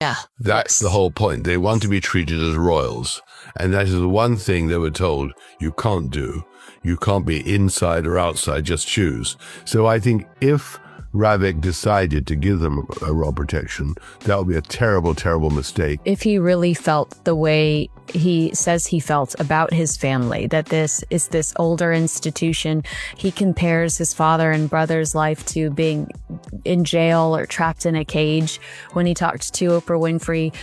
Yeah. That's the whole point. They want to be treated as royals. And that is the one thing they were told you can't do. You can't be inside or outside, just choose. So I think if Ravik decided to give them a royal protection, that would be a terrible, terrible mistake. If he really felt the way he says he felt about his family, that this is this older institution, he compares his father and brother's life to being in jail or trapped in a cage when he talked to Oprah Winfrey,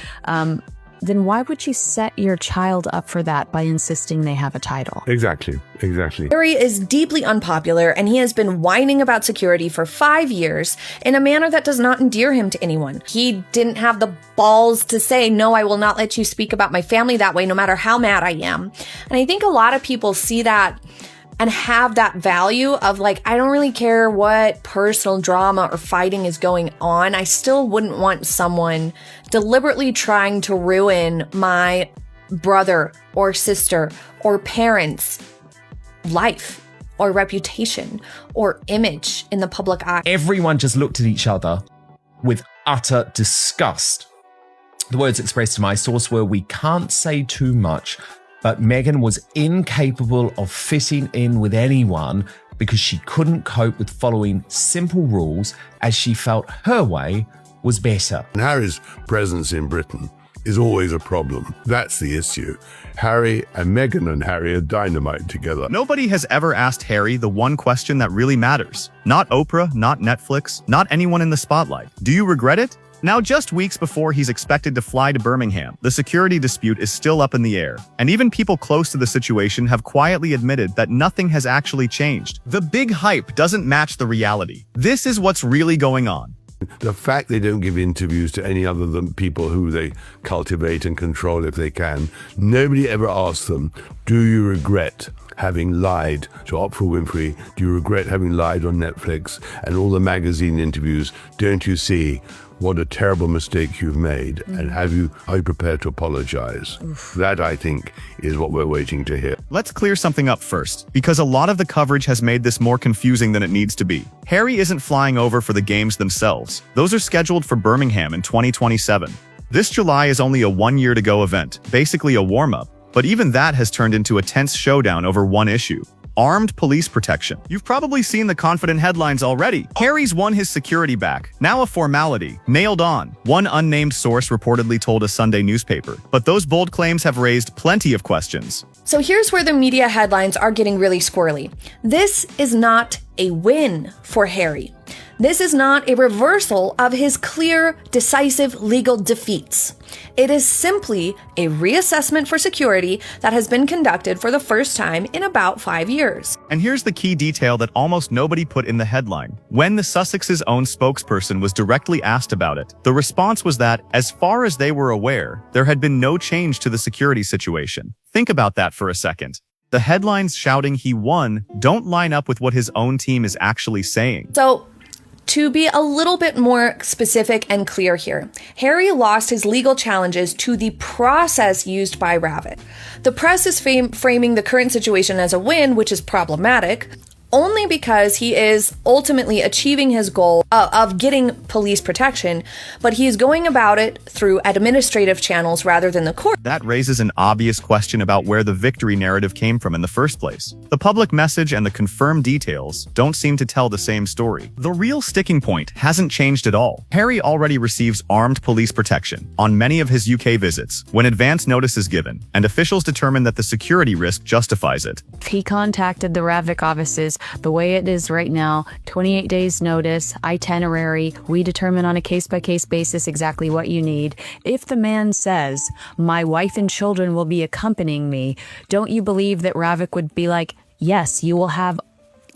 then why would you set your child up for that by insisting they have a title? Exactly. Harry is deeply unpopular, and he has been whining about security for 5 years in a manner that does not endear him to anyone. He didn't have the balls to say, no, I will not let you speak about my family that way, no matter how mad I am. And I think a lot of people see that and have that value of like, I don't really care what personal drama or fighting is going on. I still wouldn't want someone deliberately trying to ruin my brother or sister or parents' life or reputation or image in the public eye. Everyone just looked at each other with utter disgust. The words expressed to my source were, "We can't say too much, but Meghan was incapable of fitting in with anyone because she couldn't cope with following simple rules, as she felt her way was better." And Harry's presence in Britain is always a problem. That's the issue. Harry and Meghan and Harry are dynamite together. Nobody has ever asked Harry the one question that really matters. Not Oprah, not Netflix, not anyone in the spotlight. Do you regret it? Now, just weeks before he's expected to fly to Birmingham, the security dispute is still up in the air, and even people close to the situation have quietly admitted that nothing has actually changed. The big hype doesn't match the reality. This is what's really going on. The fact they don't give interviews to any other than people who they cultivate and control if they can. Nobody ever asks them, do you regret having lied to Oprah Winfrey? Do you regret having lied on Netflix? And all the magazine interviews, don't you see what a terrible mistake you've made? And are you prepared to apologize? That, I think, is what we're waiting to hear. Let's clear something up first, because a lot of the coverage has made this more confusing than it needs to be. Harry isn't flying over for the games themselves. Those are scheduled for Birmingham in 2027. This July is only a 1 year to go event, basically a warm-up, but even that has turned into a tense showdown over one issue: armed police protection. You've probably seen the confident headlines already. Harry's won his security back. Now a formality. Nailed on. One unnamed source reportedly told a Sunday newspaper. But those bold claims have raised plenty of questions. So here's where the media headlines are getting really squirrely. This is not a win for Harry. This is not a reversal of his clear, decisive legal defeats. It is simply a reassessment for security that has been conducted for the first time in about 5 years. And here's the key detail that almost nobody put in the headline. When the Sussex's own spokesperson was directly asked about it, the response was that, as far as they were aware, there had been no change to the security situation. Think about that for a second. The headlines shouting he won don't line up with what his own team is actually saying. So, to be a little bit more specific and clear here, Harry lost his legal challenges to the process used by Ravik. The press is framing the current situation as a win, which is problematic, only because he is ultimately achieving his goal of getting police protection, but he is going about it through administrative channels rather than the court. That raises an obvious question about where the victory narrative came from in the first place. The public message and the confirmed details don't seem to tell the same story. The real sticking point hasn't changed at all. Harry already receives armed police protection on many of his UK visits when advance notice is given, and officials determine that the security risk justifies it. He contacted the Ravik offices the way it is right now, 28 days notice, itinerary, we determine on a case-by-case basis exactly what you need. If the man says, my wife and children will be accompanying me, don't you believe that Ravik would be like, yes, you will have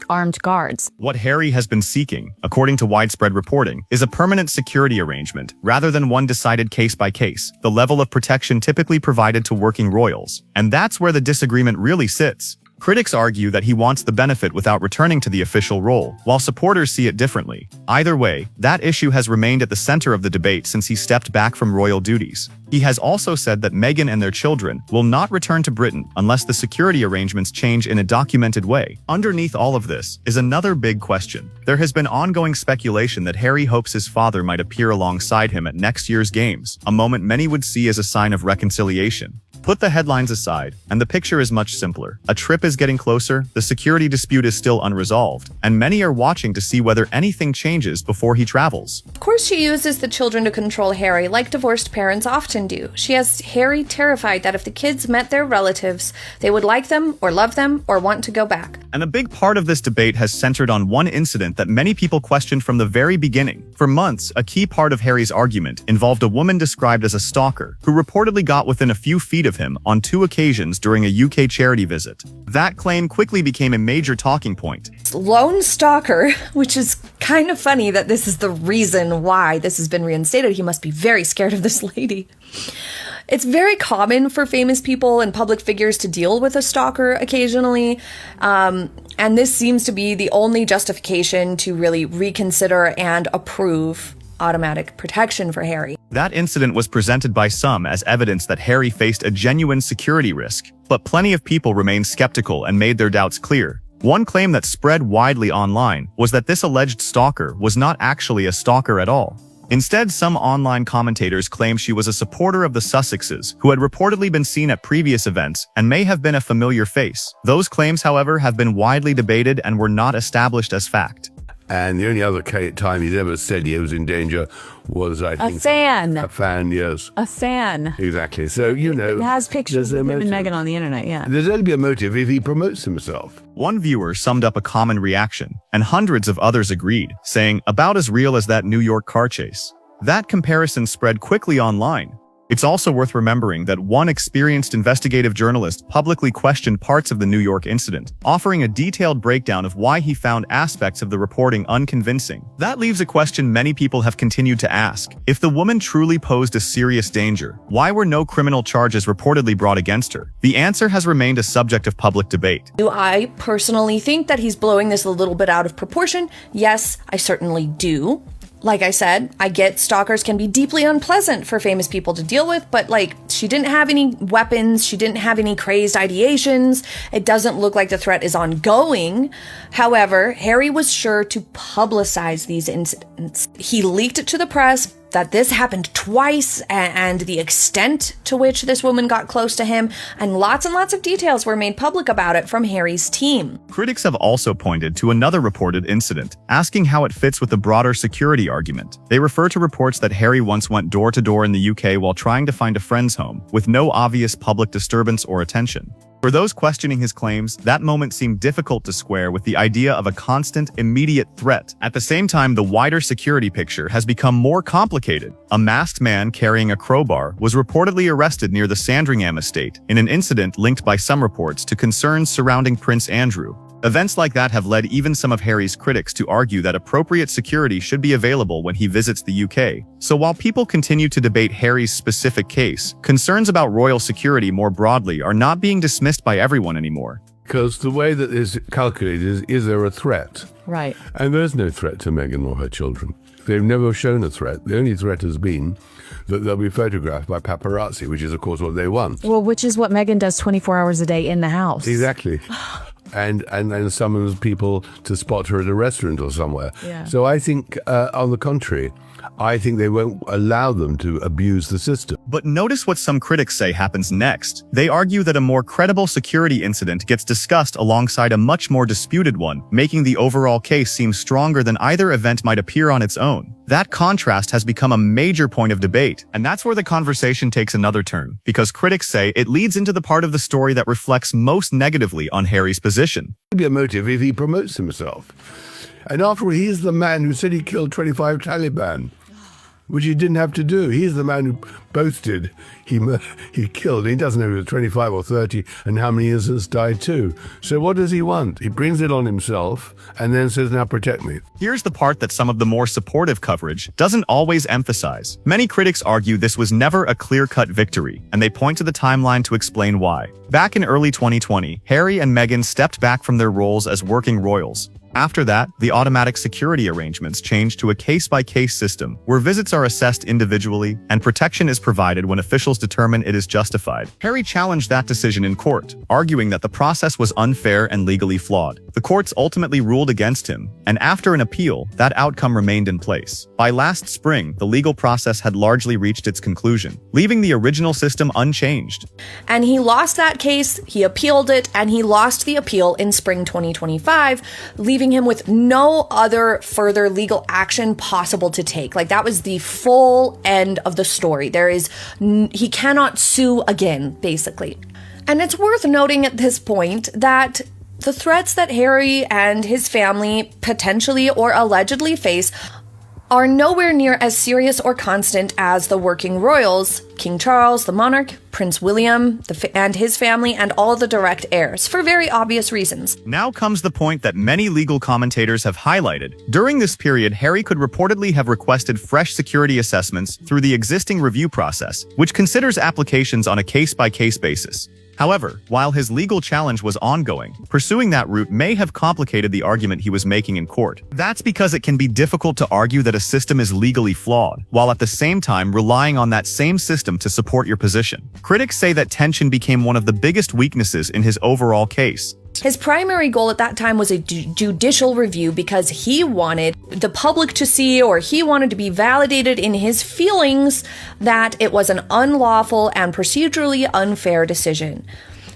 armed guards? What Harry has been seeking, according to widespread reporting, is a permanent security arrangement rather than one decided case by case, the level of protection typically provided to working royals. And that's where the disagreement really sits. Critics argue that he wants the benefit without returning to the official role, while supporters see it differently. Either way, that issue has remained at the center of the debate since he stepped back from royal duties. He has also said that Meghan and their children will not return to Britain unless the security arrangements change in a documented way. Underneath all of this is another big question. There has been ongoing speculation that Harry hopes his father might appear alongside him at next year's games, a moment many would see as a sign of reconciliation. Put the headlines aside, and the picture is much simpler. A trip is getting closer, the security dispute is still unresolved, and many are watching to see whether anything changes before he travels. Of course, she uses the children to control Harry, like divorced parents often do. She has Harry terrified that if the kids met their relatives, they would like them, or love them, or want to go back. And a big part of this debate has centered on one incident that many people questioned from the very beginning. For months, a key part of Harry's argument involved a woman described as a stalker, who reportedly got within a few feet of him on 2 occasions during a UK charity visit. That claim quickly became a major talking point. Lone stalker, which is kind of funny that this is the reason why this has been reinstated. He must be very scared of this lady. It's very common for famous people and public figures to deal with a stalker occasionally, and this seems to be the only justification to really reconsider and approve automatic protection for Harry. That incident was presented by some as evidence that Harry faced a genuine security risk, but plenty of people remained skeptical and made their doubts clear. One claim that spread widely online was that this alleged stalker was not actually a stalker at all. Instead, some online commentators claimed she was a supporter of the Sussexes, who had reportedly been seen at previous events and may have been a familiar face. Those claims, however, have been widely debated and were not established as fact. And the only other time he'd ever said he was in danger was, I think... A fan. A fan, yes. A fan. Exactly. So, you know... It has pictures of him and Meghan on the internet, yeah. There's only be a motive if he promotes himself. One viewer summed up a common reaction, and hundreds of others agreed, saying, about as real as that New York car chase. That comparison spread quickly online. It's also worth remembering that one experienced investigative journalist publicly questioned parts of the New York incident, offering a detailed breakdown of why he found aspects of the reporting unconvincing. That leaves a question many people have continued to ask. If the woman truly posed a serious danger, why were no criminal charges reportedly brought against her? The answer has remained a subject of public debate. Do I personally think that he's blowing this a little bit out of proportion? Yes, I certainly do. Like I said, I get stalkers can be deeply unpleasant for famous people to deal with, but she didn't have any weapons, she didn't have any crazed ideations, it doesn't look like the threat is ongoing. However, Harry was sure to publicize these incidents. He leaked it to the press that this happened twice and the extent to which this woman got close to him, and lots of details were made public about it from Harry's team. Critics have also pointed to another reported incident, asking how it fits with the broader security argument. They refer to reports that Harry once went door to door in the UK while trying to find a friend's home, with no obvious public disturbance or attention. For those questioning his claims, that moment seemed difficult to square with the idea of a constant, immediate threat. At the same time, the wider security picture has become more complicated. A masked man carrying a crowbar was reportedly arrested near the Sandringham estate in an incident linked by some reports to concerns surrounding Prince Andrew. Events like that have led even some of Harry's critics to argue that appropriate security should be available when he visits the UK. So while people continue to debate Harry's specific case, concerns about royal security more broadly are not being dismissed by everyone anymore. Because the way that is calculated is there a threat? Right. And there's no threat to Meghan or her children. They've never shown a threat. The only threat has been that they'll be photographed by paparazzi, which is, of course, what they want. Well, which is what Meghan does 24 hours a day in the house. Exactly. And then summons people to spot her at a restaurant or somewhere. Yeah. So I think, on the contrary, I think they won't allow them to abuse the system. But notice what some critics say happens next. They argue that a more credible security incident gets discussed alongside a much more disputed one, making the overall case seem stronger than either event might appear on its own. That contrast has become a major point of debate, and that's where the conversation takes another turn, because critics say it leads into the part of the story that reflects most negatively on Harry's position. It'd be a motive if he promotes himself. And after all, he's the man who said he killed 25 Taliban. which he didn't have to do. He's the man who boasted he killed. He doesn't know if he was 25 or 30 and how many innocents died too. So what does he want? He brings it on himself and then says, now protect me. Here's the part that some of the more supportive coverage doesn't always emphasize. Many critics argue this was never a clear-cut victory, and they point to the timeline to explain why. Back in early 2020, Harry and Meghan stepped back from their roles as working royals. After that, the automatic security arrangements changed to a case-by-case system where visits are assessed individually and protection is provided when officials determine it is justified. Harry challenged that decision in court, arguing that the process was unfair and legally flawed. The courts ultimately ruled against him, and after an appeal, that outcome remained in place. By last spring, the legal process had largely reached its conclusion, leaving the original system unchanged. And he lost that case, he appealed it, and he lost the appeal in spring 2025, leaving him with no other further legal action possible to take. Like, that was the full end of the story. He cannot sue again, basically. And it's worth noting at this point that the threats that Harry and his family potentially or allegedly face are nowhere near as serious or constant as the working royals, King Charles, the monarch, Prince William, and his family, and all the direct heirs, for very obvious reasons. Now comes the point that many legal commentators have highlighted. During this period, Harry could reportedly have requested fresh security assessments through the existing review process, which considers applications on a case-by-case basis. However, while his legal challenge was ongoing, pursuing that route may have complicated the argument he was making in court. That's because it can be difficult to argue that a system is legally flawed, while at the same time relying on that same system to support your position. Critics say that tension became one of the biggest weaknesses in his overall case. His primary goal at that time was a judicial review because he wanted the public to see, or he wanted to be validated in his feelings that it was an unlawful and procedurally unfair decision.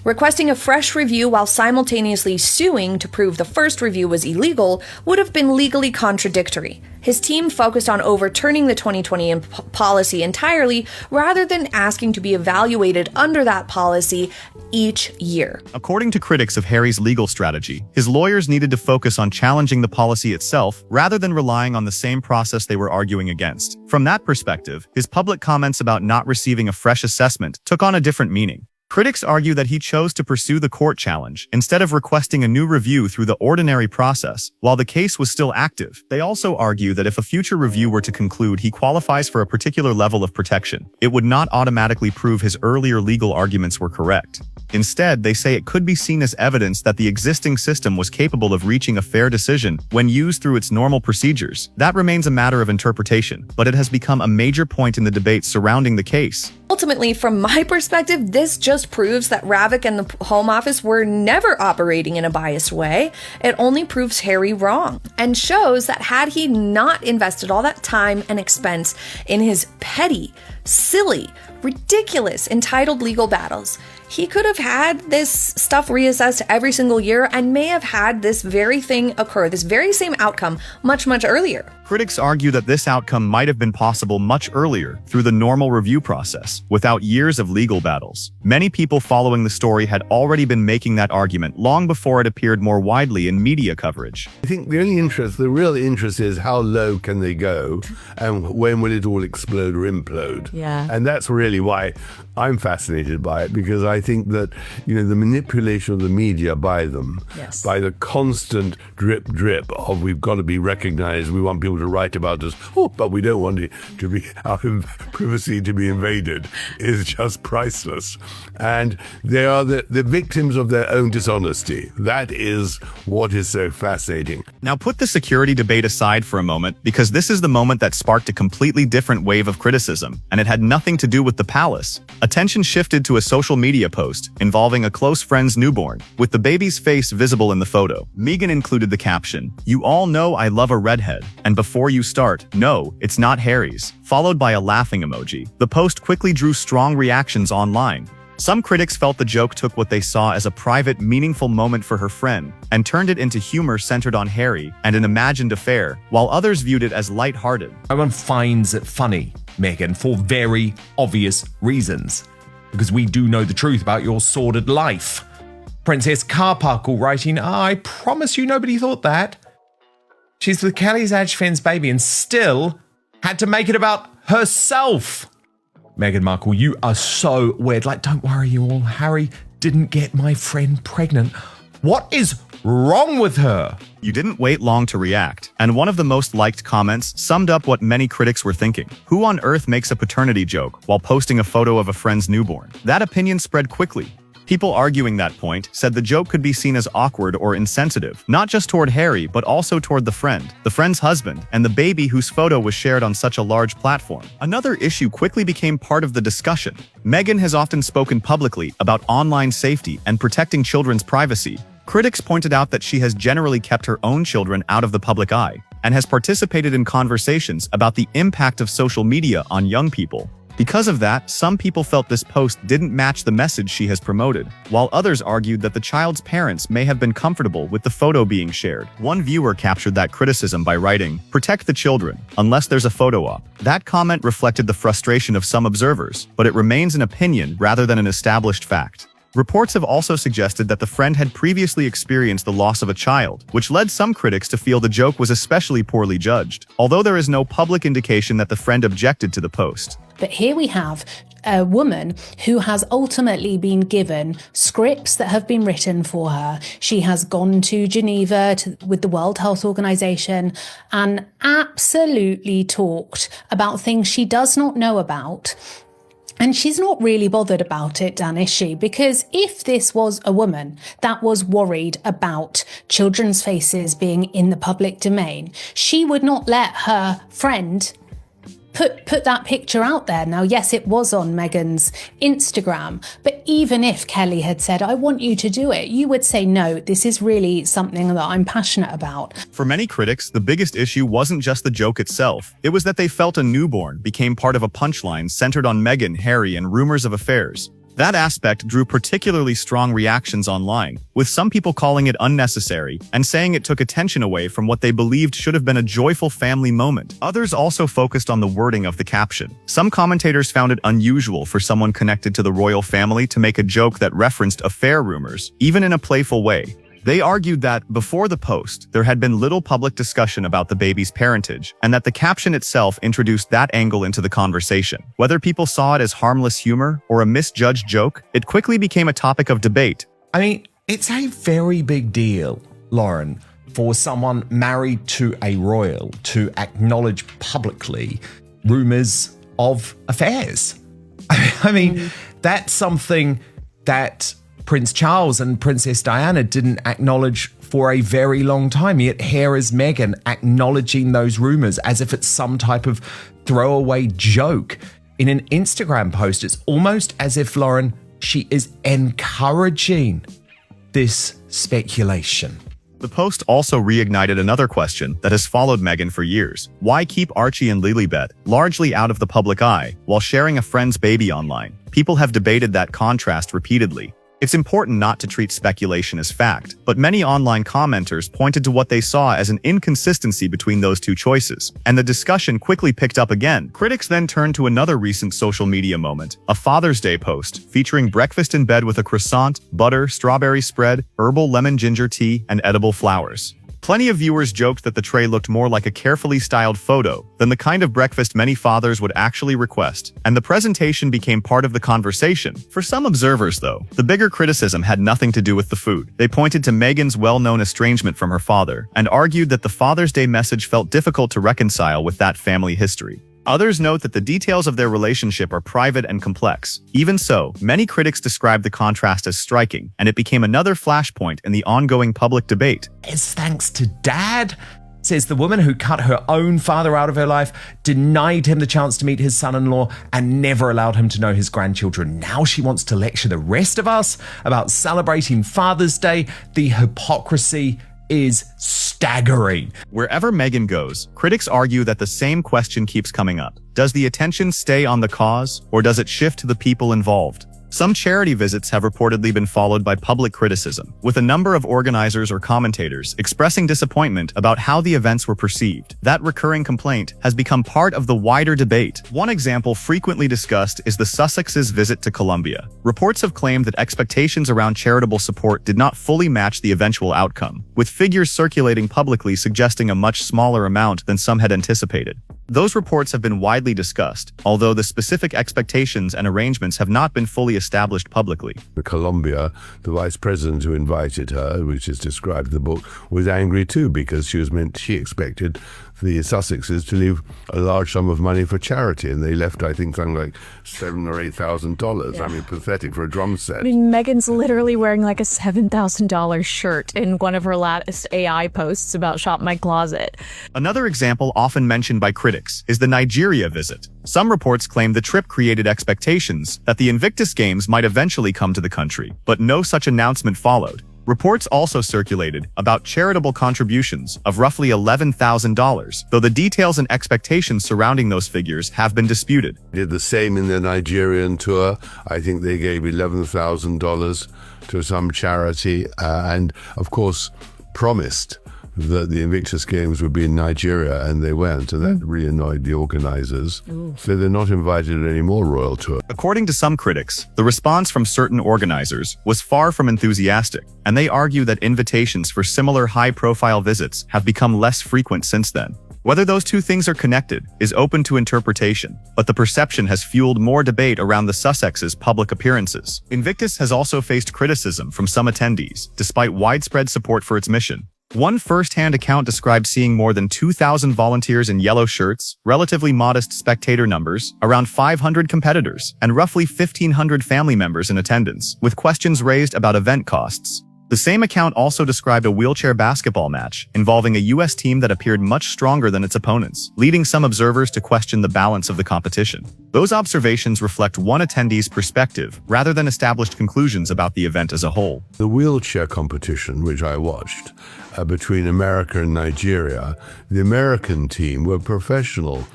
Requesting a fresh review while simultaneously suing to prove the first review was illegal would have been legally contradictory. His team focused on overturning the 2020 policy entirely rather than asking to be evaluated under that policy each year. According to critics of Harry's legal strategy, his lawyers needed to focus on challenging the policy itself rather than relying on the same process they were arguing against. From that perspective, his public comments about not receiving a fresh assessment took on a different meaning. Critics argue that he chose to pursue the court challenge instead of requesting a new review through the ordinary process while the case was still active. They also argue that if a future review were to conclude he qualifies for a particular level of protection, it would not automatically prove his earlier legal arguments were correct. Instead, they say it could be seen as evidence that the existing system was capable of reaching a fair decision when used through its normal procedures. That remains a matter of interpretation, but it has become a major point in the debate surrounding the case. Ultimately, from my perspective, this just proves that Ravik and the Home Office were never operating in a biased way. It only proves Harry wrong and shows that had he not invested all that time and expense in his petty, silly, ridiculous, entitled legal battles, he could have had this stuff reassessed every single year and may have had this very thing occur, this very same outcome, much, much earlier. Critics argue that this outcome might have been possible much earlier through the normal review process, without years of legal battles. Many people following the story had already been making that argument long before it appeared more widely in media coverage. I think the real interest is how low can they go and when will it all explode or implode? Yeah. And that's really why I'm fascinated by it, because I think that, the manipulation of the media by them, Yes. by the constant drip of we've got to be recognized, we want people to write about us, but we don't want it to be our privacy to be invaded, is just priceless. And they are the victims of their own dishonesty. That is what is so fascinating. Now put the security debate aside for a moment, because this is the moment that sparked a completely different wave of criticism, and it had nothing to do with the palace. Attention shifted to a social media post involving a close friend's newborn, with the baby's face visible in the photo. Meghan included the caption, "You all know I love a redhead, and before you start, no, it's not Harry's," followed by a laughing emoji. The post quickly drew strong reactions online. Some critics felt the joke took what they saw as a private, meaningful moment for her friend and turned it into humor centered on Harry and an imagined affair, while others viewed it as lighthearted. Everyone finds it funny, Meghan, for very obvious reasons. Because we do know the truth about your sordid life. Princess Carparkle writing, "I promise you nobody thought that. She's with Kelly Zadgefen's baby and still had to make it about herself. Meghan Markle, you are so weird. Like, don't worry, you all. Harry didn't get my friend pregnant. What is wrong with her? You didn't wait long to react, and one of the most liked comments summed up what many critics were thinking. Who on earth makes a paternity joke while posting a photo of a friend's newborn? That opinion spread quickly. People arguing that point said the joke could be seen as awkward or insensitive, not just toward Harry, but also toward the friend's husband, and the baby whose photo was shared on such a large platform. Another issue quickly became part of the discussion. Meghan has often spoken publicly about online safety and protecting children's privacy. Critics pointed out that she has generally kept her own children out of the public eye, and has participated in conversations about the impact of social media on young people. Because of that, some people felt this post didn't match the message she has promoted, while others argued that the child's parents may have been comfortable with the photo being shared. One viewer captured that criticism by writing, "Protect the children, unless there's a photo op." That comment reflected the frustration of some observers, but it remains an opinion rather than an established fact. Reports have also suggested that the friend had previously experienced the loss of a child, which led some critics to feel the joke was especially poorly judged, although there is no public indication that the friend objected to the post. But here we have a woman who has ultimately been given scripts that have been written for her. She has gone to Geneva with the World Health Organization and absolutely talked about things she does not know about. And she's not really bothered about it, Dan, is she? Because if this was a woman that was worried about children's faces being in the public domain, she would not let her friend put that picture out there. Now, yes, it was on Meghan's Instagram, but even if Kelly had said, "I want you to do it," you would say, "No, this is really something that I'm passionate about." For many critics, the biggest issue wasn't just the joke itself. It was that they felt a newborn became part of a punchline centered on Meghan, Harry, and rumors of affairs. That aspect drew particularly strong reactions online, with some people calling it unnecessary and saying it took attention away from what they believed should have been a joyful family moment. Others also focused on the wording of the caption. Some commentators found it unusual for someone connected to the royal family to make a joke that referenced affair rumors, even in a playful way. They argued that, before the post, there had been little public discussion about the baby's parentage, and that the caption itself introduced that angle into the conversation. Whether people saw it as harmless humor or a misjudged joke, it quickly became a topic of debate. I mean, it's a very big deal, Lauren, for someone married to a royal to acknowledge publicly rumors of affairs. I mean, that's something that Prince Charles and Princess Diana didn't acknowledge for a very long time. Yet here is Meghan acknowledging those rumors as if it's some type of throwaway joke. In an Instagram post, it's almost as if, Lauren, she is encouraging this speculation. The post also reignited another question that has followed Meghan for years. Why keep Archie and Lilibet largely out of the public eye while sharing a friend's baby online? People have debated that contrast repeatedly. It's important not to treat speculation as fact, but many online commenters pointed to what they saw as an inconsistency between those two choices, and the discussion quickly picked up again. Critics then turned to another recent social media moment, a Father's Day post featuring breakfast in bed with a croissant, butter, strawberry spread, herbal lemon ginger tea, and edible flowers. Plenty of viewers joked that the tray looked more like a carefully styled photo than the kind of breakfast many fathers would actually request, and the presentation became part of the conversation. For some observers, though, the bigger criticism had nothing to do with the food. They pointed to Meghan's well-known estrangement from her father and argued that the Father's Day message felt difficult to reconcile with that family history. Others note that the details of their relationship are private and complex. Even so, many critics describe the contrast as striking, and it became another flashpoint in the ongoing public debate. It's thanks to Dad, says the woman who cut her own father out of her life, denied him the chance to meet his son-in-law, and never allowed him to know his grandchildren. Now she wants to lecture the rest of us about celebrating Father's Day. The hypocrisy is staggering. Wherever Meghan goes, critics argue that the same question keeps coming up. Does the attention stay on the cause, or does it shift to the people involved? Some charity visits have reportedly been followed by public criticism, with a number of organizers or commentators expressing disappointment about how the events were perceived. That recurring complaint has become part of the wider debate. One example frequently discussed is the Sussexes' visit to Colombia. Reports have claimed that expectations around charitable support did not fully match the eventual outcome, with figures circulating publicly suggesting a much smaller amount than some had anticipated. Those reports have been widely discussed, although the specific expectations and arrangements have not been fully established publicly. Colombia, the vice president who invited her, which is described in the book, was angry too because she expected the Sussexes to leave a large sum of money for charity, and they left, I think, something like $7,000 or $8,000. I mean, pathetic for a drum set. I mean, Meghan's literally wearing like a $7,000 shirt in one of her latest AI posts about Shop My Closet. Another example often mentioned by critics is the Nigeria visit. Some reports claim the trip created expectations that the Invictus Games might eventually come to the country, but no such announcement followed. Reports also circulated about charitable contributions of roughly $11,000, though the details and expectations surrounding those figures have been disputed. They did the same in their Nigerian tour. I think they gave $11,000 to some charity and, of course, promised that the Invictus Games would be in Nigeria, and they went, and that really annoyed the organizers. So they're not invited to any more royal tour. According to some critics, the response from certain organizers was far from enthusiastic, and they argue that invitations for similar high-profile visits have become less frequent since then. Whether those two things are connected is open to interpretation, but the perception has fueled more debate around the Sussexes' public appearances. Invictus has also faced criticism from some attendees, despite widespread support for its mission. One first-hand account described seeing more than 2,000 volunteers in yellow shirts, relatively modest spectator numbers, around 500 competitors, and roughly 1,500 family members in attendance, with questions raised about event costs. The same account also described a wheelchair basketball match involving a U.S. team that appeared much stronger than its opponents, leading some observers to question the balance of the competition. Those observations reflect one attendee's perspective rather than established conclusions about the event as a whole. The wheelchair competition, which I watched, between America and Nigeria, the American team were professional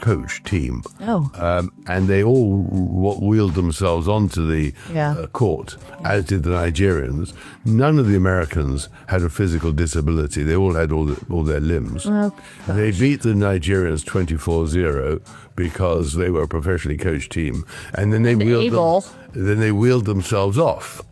coach team. And they all wheeled themselves onto the court, as did the Nigerians. None of the Americans had a physical disability. They all had all their limbs. They beat the Nigerians 24-0 because they were a professionally coached team. And then they wheeled themselves off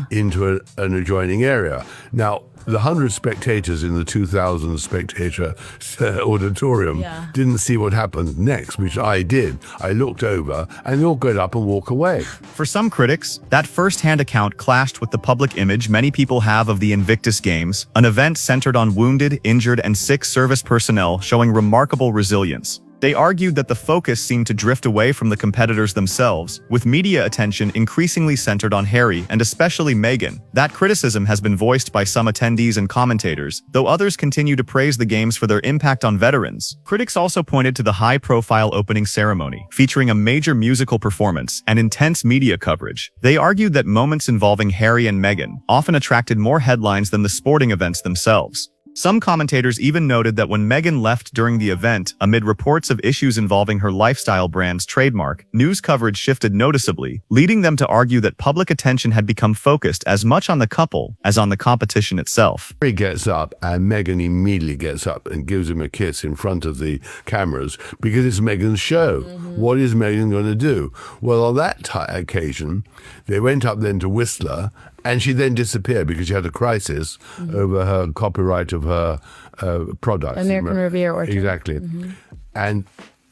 into an adjoining area. Now, the 100 spectators in the 2,000 spectator auditorium didn't see what happened next, which I did. I looked over, and they all got up and walk away. For some critics, that first-hand account clashed with the public image many people have of the Invictus Games, an event centered on wounded, injured, and sick service personnel showing remarkable resilience. They argued that the focus seemed to drift away from the competitors themselves, with media attention increasingly centered on Harry and especially Meghan. That criticism has been voiced by some attendees and commentators, though others continue to praise the games for their impact on veterans. Critics also pointed to the high-profile opening ceremony, featuring a major musical performance and intense media coverage. They argued that moments involving Harry and Meghan often attracted more headlines than the sporting events themselves. Some commentators even noted that when Meghan left during the event, amid reports of issues involving her lifestyle brand's trademark, news coverage shifted noticeably, leading them to argue that public attention had become focused as much on the couple as on the competition itself. Harry gets up, and Meghan immediately gets up and gives him a kiss in front of the cameras because it's Meghan's show. What is Meghan going to do? Well, on that occasion, they went up then to Whistler, and she then disappeared because she had a crisis over her copyright of her products. American Riviera Orchard. Exactly. And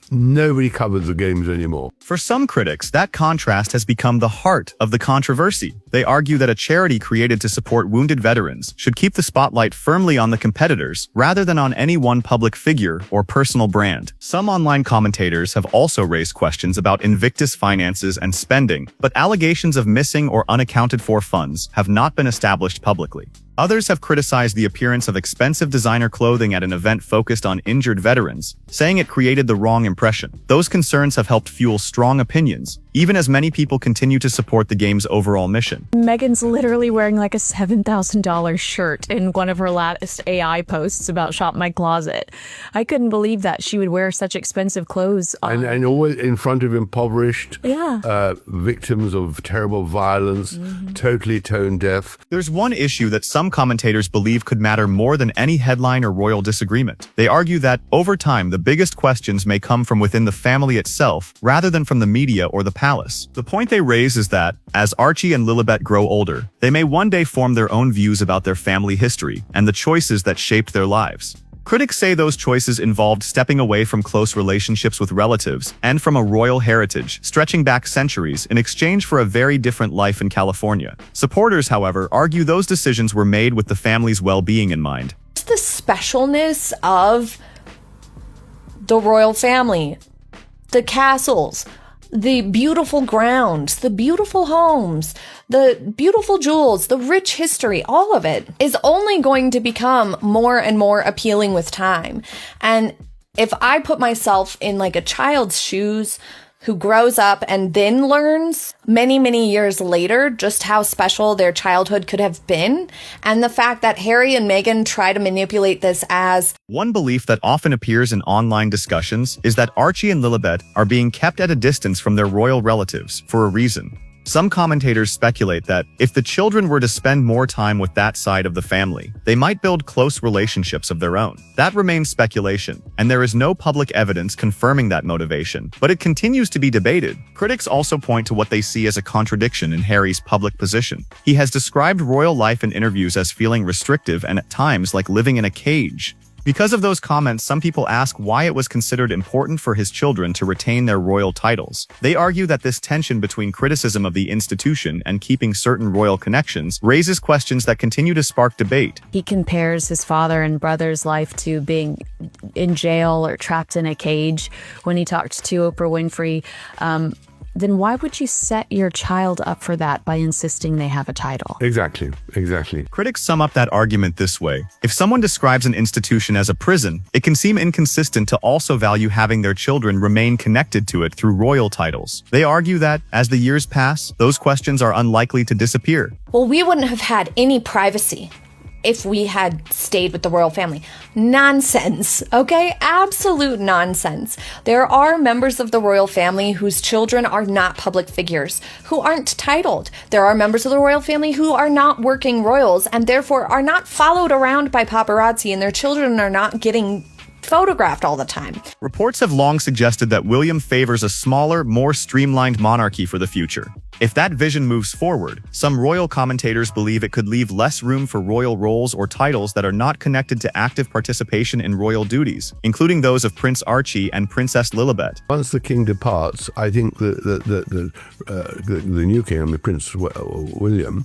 nobody covered the games anymore. For some critics, that contrast has become the heart of the controversy. They argue that a charity created to support wounded veterans should keep the spotlight firmly on the competitors rather than on any one public figure or personal brand. Some online commentators have also raised questions about Invictus finances and spending, but allegations of missing or unaccounted for funds have not been established publicly. Others have criticized the appearance of expensive designer clothing at an event focused on injured veterans, saying it created the wrong impression. Those concerns have helped fuel strong opinions, even as many people continue to support the game's overall mission. Meghan's literally wearing like a $7,000 shirt in one of her latest AI posts about Shop My Closet. I couldn't believe that she would wear such expensive clothes. And always in front of impoverished victims of terrible violence, totally tone deaf. There's one issue that some commentators believe could matter more than any headline or royal disagreement. They argue that, over time, the biggest questions may come from within the family itself, rather than from the media or the palace. The point they raise is that, as Archie and Lilibet grow older, they may one day form their own views about their family history and the choices that shaped their lives. Critics say those choices involved stepping away from close relationships with relatives and from a royal heritage stretching back centuries in exchange for a very different life in California. Supporters, however, argue those decisions were made with the family's well-being in mind. The specialness of the royal family, the castles, the beautiful grounds, the beautiful homes, the beautiful jewels, the rich history, all of it is only going to become more and more appealing with time. And if I put myself in like a child's shoes who grows up and then learns many, many years later just how special their childhood could have been, and the fact that Harry and Meghan try to manipulate this as... One belief that often appears in online discussions is that Archie and Lilibet are being kept at a distance from their royal relatives for a reason. Some commentators speculate that if the children were to spend more time with that side of the family, they might build close relationships of their own. That remains speculation, and there is no public evidence confirming that motivation, but it continues to be debated. Critics also point to what they see as a contradiction in Harry's public position. He has described royal life in interviews as feeling restrictive and at times like living in a cage. Because of those comments, some people ask why it was considered important for his children to retain their royal titles. They argue that this tension between criticism of the institution and keeping certain royal connections raises questions that continue to spark debate. He compares his father and brother's life to being in jail or trapped in a cage when he talked to Oprah Winfrey. Then why would you set your child up for that by insisting they have a title? Exactly. Critics sum up that argument this way. If someone describes an institution as a prison, it can seem inconsistent to also value having their children remain connected to it through royal titles. They argue that, as the years pass, those questions are unlikely to disappear. Well, we wouldn't have had any privacy if we had stayed with the royal family. Nonsense, okay? Absolute nonsense. There are members of the royal family whose children are not public figures, who aren't titled. There are members of the royal family who are not working royals and therefore are not followed around by paparazzi, and their children are not getting photographed all the time. Reports have long suggested that William favors a smaller, more streamlined monarchy for the future. If that vision moves forward, some royal commentators believe it could leave less room for royal roles or titles that are not connected to active participation in royal duties, including those of Prince Archie and Princess Lilibet. Once the king departs, I think the new king, I mean Prince William,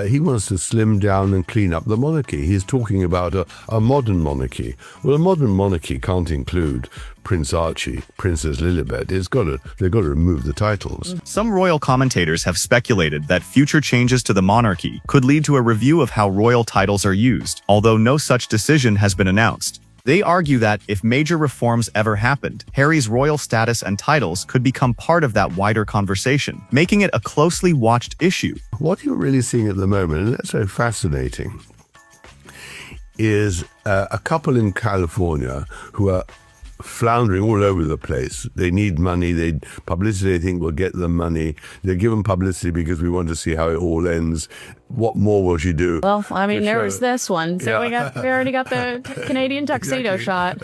he wants to slim down and clean up the monarchy. He's talking about a modern monarchy. Well, a modern monarchy can't include Prince Archie, Princess Lilibet. They've got to remove the titles. Some royal commentators have speculated that future changes to the monarchy could lead to a review of how royal titles are used, although no such decision has been announced. They argue that if major reforms ever happened, Harry's royal status and titles could become part of that wider conversation, making it a closely watched issue. What you're really seeing at the moment, and that's so fascinating, is a couple in California who are floundering all over the place. They need money. Publicity, they think, will get them money. They're given publicity because we want to see how it all ends. What more will she do? Well, I mean, there was this one. So yeah. we already got the Canadian tuxedo shot.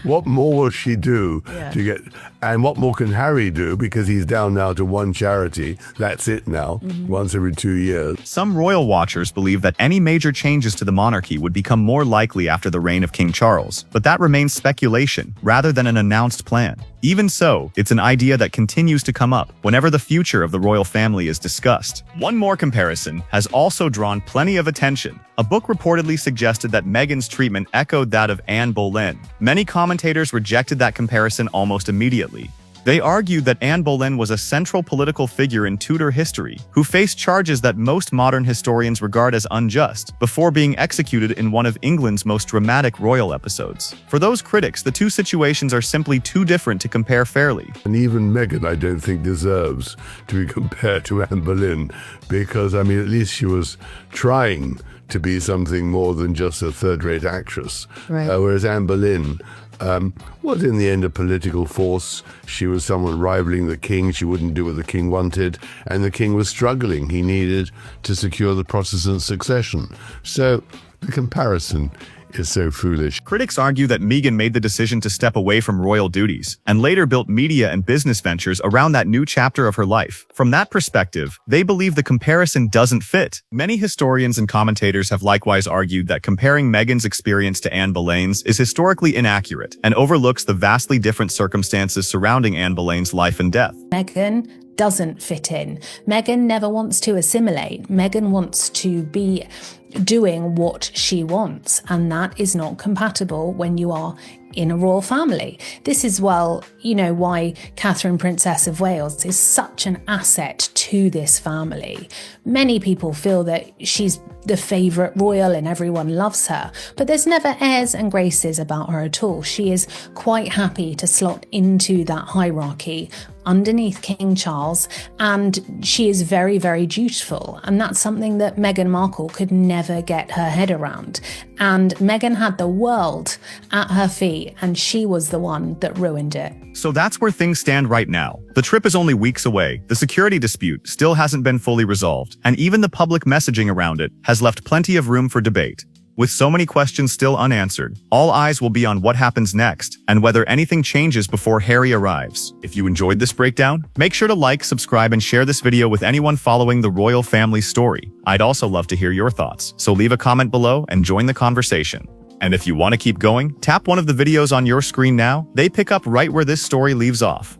What more will she do to get? And what more can Harry do? Because he's down now to one charity. That's it now. Once every 2 years. Some royal watchers believe that any major changes to the monarchy would become more likely after the reign of King Charles, but that remains speculation rather than an announced plan. Even so, it's an idea that continues to come up whenever the future of the royal family is discussed. One more comparison has also drawn plenty of attention. A book reportedly suggested that Meghan's treatment echoed that of Anne Boleyn. Many commentators rejected that comparison almost immediately. They argued that Anne Boleyn was a central political figure in Tudor history, who faced charges that most modern historians regard as unjust, before being executed in one of England's most dramatic royal episodes. For those critics, the two situations are simply too different to compare fairly. And even Meghan, I don't think, deserves to be compared to Anne Boleyn, because, I mean, at least she was trying to be something more than just a third-rate actress. Right. Whereas Anne Boleyn was in the end a political force. She was someone rivaling the king. She wouldn't do what the king wanted, and the king was struggling. He needed to secure the Protestant succession. So the comparison is so foolish. Critics argue that Meghan made the decision to step away from royal duties and later built media and business ventures around that new chapter of her life. From that perspective, they believe the comparison doesn't fit. Many historians and commentators have likewise argued that comparing Meghan's experience to Anne Boleyn's is historically inaccurate and overlooks the vastly different circumstances surrounding Anne Boleyn's life and death. Meghan doesn't fit in. Meghan never wants to assimilate. Meghan wants to be doing what she wants, and that is not compatible when you are in a royal family. This is, well, why Catherine, Princess of Wales, is such an asset to this family. Many people feel that she's the favourite royal and everyone loves her, but there's never airs and graces about her at all. She is quite happy to slot into that hierarchy underneath King Charles, and she is very, very dutiful. And that's something that Meghan Markle could never get her head around. And Meghan had the world at her feet, and she was the one that ruined it. So that's where things stand right now. The trip is only weeks away, the security dispute still hasn't been fully resolved, and even the public messaging around it has left plenty of room for debate. With so many questions still unanswered, all eyes will be on what happens next and whether anything changes before Harry arrives. If you enjoyed this breakdown, make sure to like, subscribe, and share this video with anyone following the royal family story. I'd also love to hear your thoughts, so leave a comment below and join the conversation. And if you want to keep going, tap one of the videos on your screen now. They pick up right where this story leaves off.